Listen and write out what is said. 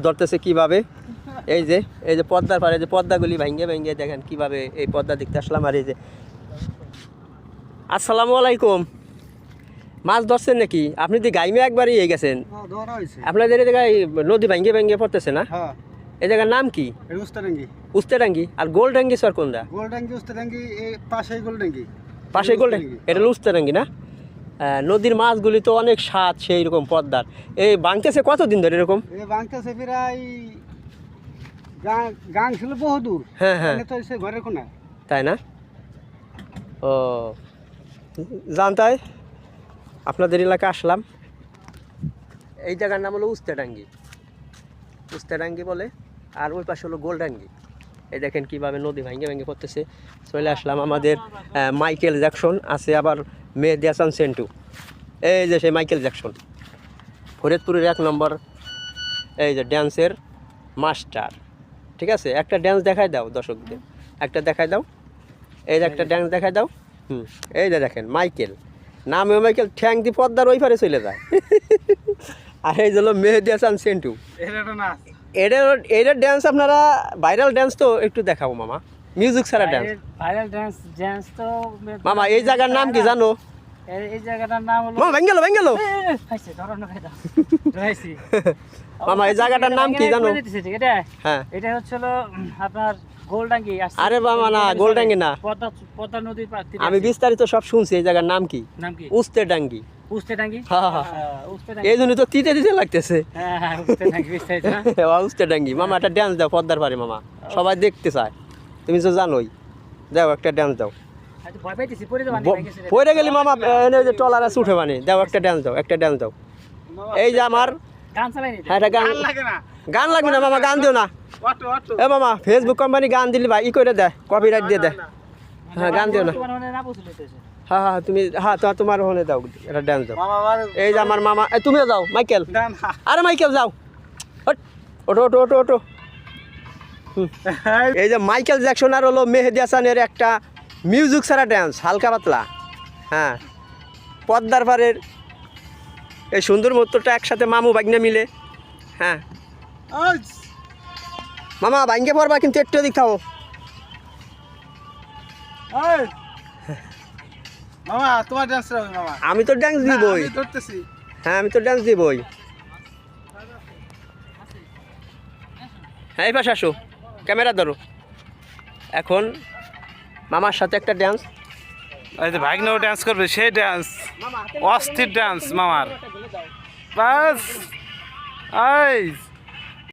ধরতেছে কিভাবে এই যে পদ্মার পাড়ে যে পদ্মাগুলি ভাঙ্গে ভাঙ্গে দেখেন কিভাবে এই পদ্মা দেখতে আসলাম। আর এই যে আসসালামু আলাইকুম, মাছ ধরছেন নাকি? আপনি তো গাইমে একবারই এই গেছেন, আপনাদের এই জায়গায় নদী ভাঙ্গে ভাঙ্গে পড়তেছে না? এই জায়গার নাম কি? উস্তেডাঙ্গি। আর গোলডাঙ্গি সর কোনটা? পাশেই গোলডাঙ্গি, এটা হলো উস্তেডাঙ্গি না? নদীর মাছগুলি তো অনেক স্বাদ সেই রকম পদ্মার। এই ভাঙতেছে কতদিন ধরে এরকম? ভাঙতেছে প্রায় গাং ছিল বহুদূর। হ্যাঁ হ্যাঁ, ঘরের কোনায়, তাই না? ও জানতাই আপনাদের এলাকা আসলাম। এই জায়গার নাম হলো উস্তেডাঙ্গি, উস্তেডাঙ্গি বলে। আর ওই পাশে হলো গোলডাঙ্গি। এই দেখেন কিভাবে নদী ভাঙ্গে ভাঙ্গে করতেছে। চলে আসলাম আমাদের মাইকেল জ্যাকসন আছে, আবার মেহেদী হাসান সেন্টু। এই যে সেই মাইকেল জ্যাকসন, ফরিদপুরের 1 নম্বর এই যে ড্যান্সের মাস্টার। ঠিক আছে, একটা ড্যান্স দেখাই দাও দর্শকদের, একটা দেখাই দাও। এই যে একটা ড্যান্স দেখাই দাও। এই যে দেখেন মাইকেল, নামে মাইকেল, ঠ্যাং দি পদ্মার ওই পারে চলে যায়। আর এই হলো মেহেদী হাসান সেন্টু। এটা ড্যান্স আপনারা ভাইরাল ড্যান্স তো একটু দেখাবো মামা, মিউজিক ছাড়া ড্যান্স। ভাইরাল ড্যান্স তো মামা এই জায়গার নাম কি জানো? এই জায়গাটার নাম হলো মামা ভেঙ্গেলো মামা এই জায়গাটার নাম কি জানো? হ্যাঁ, এটা হচ্ছে আপনার গোলডাঙ্গি। আরে বাবা না, গোলডাঙ্গি না, পদ্মা নদীর পাড়ে। আমি বিস্তারিত সব শুনছি। এই জায়গার নাম কি? উস্তেডাঙ্গি। উস্তেডাঙ্গি, হ্যাঁ হ্যাঁ, এই জন্য তো তিতে তিতে লাগতেছে। হ্যাঁ উস্তেডাঙ্গি বিস্তারিত না? উস্তেডাঙ্গি। মামা একটা ড্যান্স দাও পদ্মার পারে মামা, সবাই দেখতে চায়, তুমি তো জানোই। দাও একটা ড্যান্স দাও। পড়ে গেলি মামা, এনে যে টলার আছে উঠে মানে, দাও একটা ড্যান্স দাও, একটা ড্যান্স দাও। এই যে আমার হ্যাঁ গান গান লাগবে না মামা, গান দিও না। এ মামা ফেসবুক কোম্পানি গান দিলি ভাই ই করে দেয়, কপিরাইট দিয়ে দেয়। হ্যাঁ গান দিও না। হ্যাঁ হ্যাঁ তুমি, হ্যাঁ তোমার ওখানে দাও একটা ড্যান্স দাও। এই যে আমার মামা, তুমিও যাও মাইকেল। আরে মাইকেল যাও, ওটো ওটো ওটো ওটো। এই যে মাইকেল জ্যাকসন আর হলো মেহেদী হাসানের একটা মিউজিক ছাড়া ড্যান্স, হালকা পাতলা। হ্যাঁ, পদ্মার পাড়ের এই সুন্দর মুহূর্তটা একসাথে মামু বাগনা মিলে। হ্যাঁ মামা ভাঙ্গে পড়বা কিন্তু একটু দিক থাও। মামা তোমার ডান্স হবে মামা। আমি তো ডান্স দিবই। হ্যাঁ আমি তো ডান্স দিবই। হ্যাঁ এই পাশে আসো, ক্যামেরা ধরো। এখন মামার সাথে একটা ডান্স। ভাগ্নেও ডান্স করবে, সেই ডান্স অস্থির ডান্স মামার। বাস